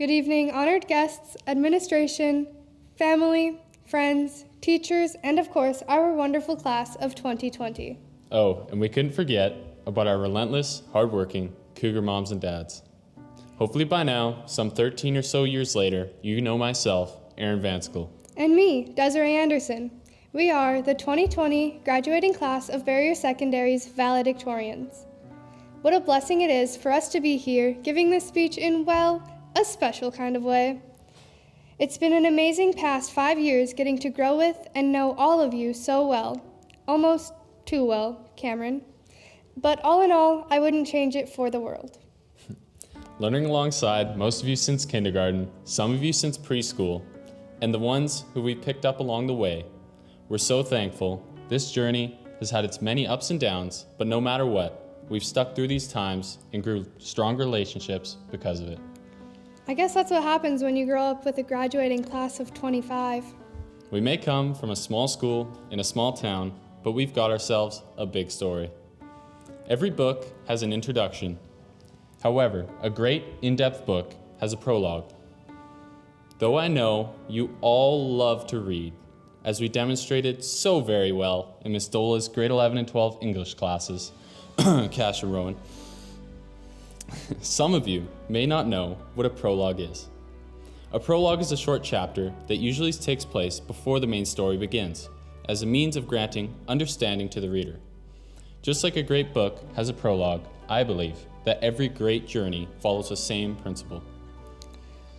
Good evening, honored guests, administration, family, friends, teachers, and of course, our wonderful class of 2020. Oh, and we couldn't forget about our relentless, hardworking Cougar moms and dads. Hopefully by now, some 13 or so years later, you know myself, Aaron Vansickle. And me, Desiree Anderson. We are the 2020 graduating class of Barriere Secondary's Valedictorians. What a blessing it is for us to be here giving this speech in, well, a special kind of way. It's been an amazing past 5 years getting to grow with and know all of you so well. Almost too well, Cameron. But all in all, I wouldn't change it for the world. Learning alongside most of you since kindergarten, some of you since preschool, and the ones who we picked up along the way, we're so thankful. This journey has had its many ups and downs, but no matter what, we've stuck through these times and grew stronger relationships because of it. I guess that's what happens when you grow up with a graduating class of 25. We may come from a small school in a small town, but we've got ourselves a big story. Every book has an introduction. However, a great in-depth book has a prologue. Though I know you all love to read, as we demonstrated so very well in Miss Dola's grade 11 and 12 English classes, Cash and Rowan. Some of you may not know what a prologue is. A prologue is a short chapter that usually takes place before the main story begins, as a means of granting understanding to the reader. Just like a great book has a prologue, I believe that every great journey follows the same principle.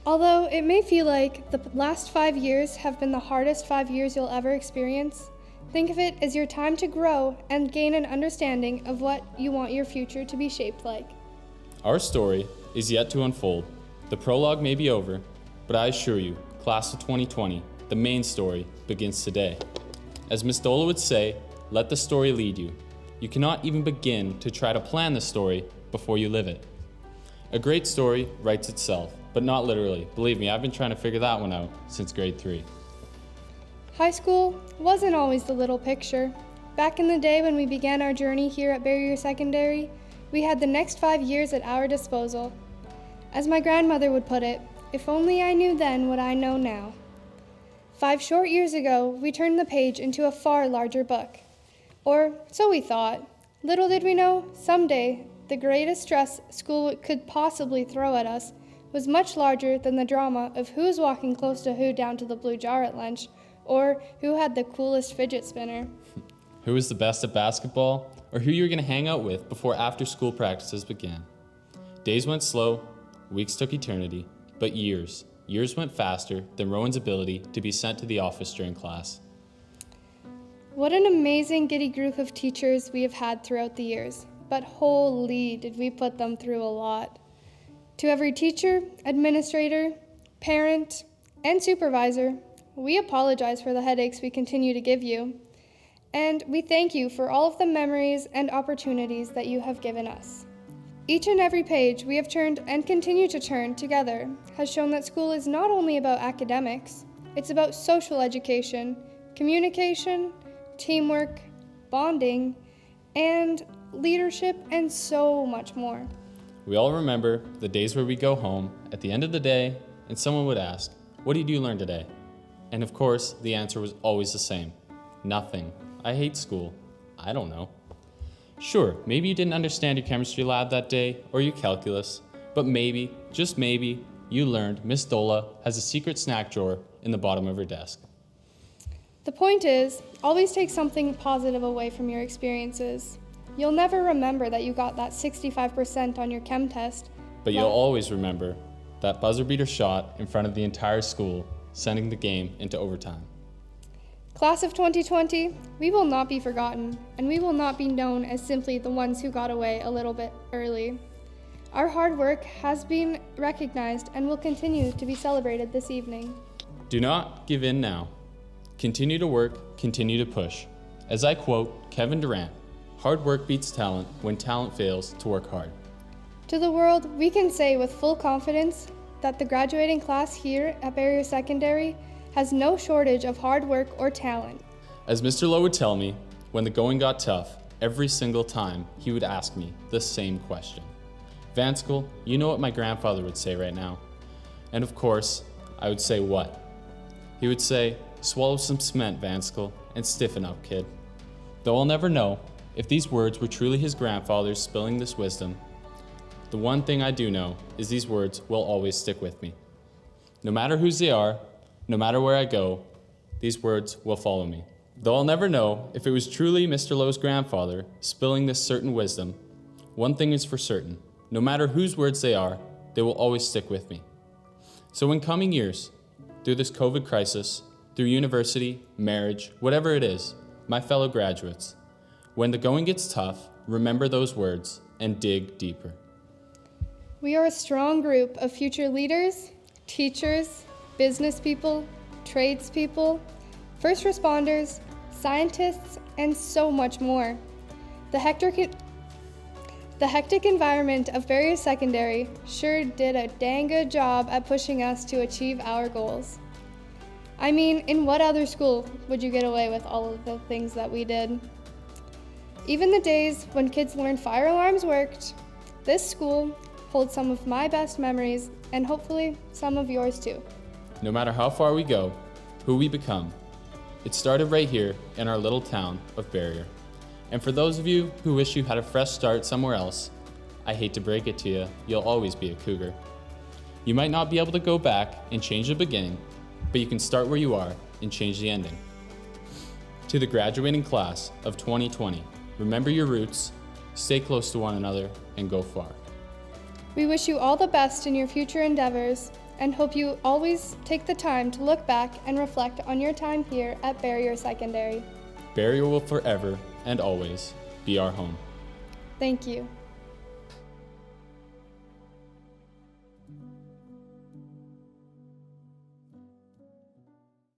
Although it may feel like the last 5 years have been the hardest 5 years you'll ever experience, think of it as your time to grow and gain an understanding of what you want your future to be shaped like. Our story is yet to unfold. The prologue may be over, but I assure you, class of 2020, the main story begins today. As Miss Dola would say, let the story lead you. You cannot even begin to try to plan the story before you live it. A great story writes itself, but not literally. Believe me, I've been trying to figure that one out since grade 3. High school wasn't always the little picture. Back in the day when we began our journey here at Barriere Secondary, we had the next 5 years at our disposal. As my grandmother would put it, if only I knew then what I know now. 5 short years ago, we turned the page into a far larger book. Or so we thought. Little did we know, someday, the greatest stress school could possibly throw at us was much larger than the drama of who's walking close to who down to the blue jar at lunch, or who had the coolest fidget spinner. Who was the best at basketball, or who you were going to hang out with before after-school practices began. Days went slow, weeks took eternity, but years went faster than Rowan's ability to be sent to the office during class. What an amazing giddy group of teachers we have had throughout the years, but holy did we put them through a lot. To every teacher, administrator, parent, and supervisor, we apologize for the headaches we continue to give you, and we thank you for all of the memories and opportunities that you have given us. Each and every page we have turned and continue to turn together has shown that school is not only about academics, it's about social education, communication, teamwork, bonding, and leadership, and so much more. We all remember the days where we go home at the end of the day and someone would ask, "What did you learn today?" And of course, the answer was always the same. Nothing. I hate school. I don't know. Sure, maybe you didn't understand your chemistry lab that day or your calculus, but maybe, just maybe, you learned Miss Dola has a secret snack drawer in the bottom of her desk. The point is, always take something positive away from your experiences. You'll never remember that you got that 65% on your chem test. But you'll always remember that buzzer beater shot in front of the entire school, sending the game into overtime. Class of 2020, we will not be forgotten, and we will not be known as simply the ones who got away a little bit early. Our hard work has been recognized and will continue to be celebrated this evening. Do not give in now. Continue to work, continue to push. As I quote Kevin Durant, hard work beats talent when talent fails to work hard. To the world, we can say with full confidence that the graduating class here at Barriere Secondary has no shortage of hard work or talent. As Mr. Lowe would tell me, when the going got tough, every single time he would ask me the same question. Vansickle, you know what my grandfather would say right now. And of course, I would say what? He would say, swallow some cement, Vanskill, and stiffen up, kid. Though I'll never know if these words were truly his grandfather's spilling this wisdom, the one thing I do know is these words will always stick with me. No matter whose they are, no matter where I go, these words will follow me. Though I'll never know if it was truly Mr. Lowe's grandfather spilling this certain wisdom, one thing is for certain, no matter whose words they are, they will always stick with me. So in coming years, through this COVID crisis, through university, marriage, whatever it is, my fellow graduates, when the going gets tough, remember those words and dig deeper. We are a strong group of future leaders, teachers, business people, tradespeople, first responders, scientists, and so much more. The hectic environment of Barriere Secondary sure did a dang good job at pushing us to achieve our goals. I mean, in what other school would you get away with all of the things that we did? Even the days when kids learned fire alarms worked, this school holds some of my best memories and hopefully some of yours too. No matter how far we go, who we become, it started right here in our little town of Barriere. And for those of you who wish you had a fresh start somewhere else, I hate to break it to you, you'll always be a cougar. You might not be able to go back and change the beginning, but you can start where you are and change the ending. To the graduating class of 2020, remember your roots, stay close to one another, and go far. We wish you all the best in your future endeavors and hope you always take the time to look back and reflect on your time here at Barriere Secondary. Barriere will forever and always be our home. Thank you.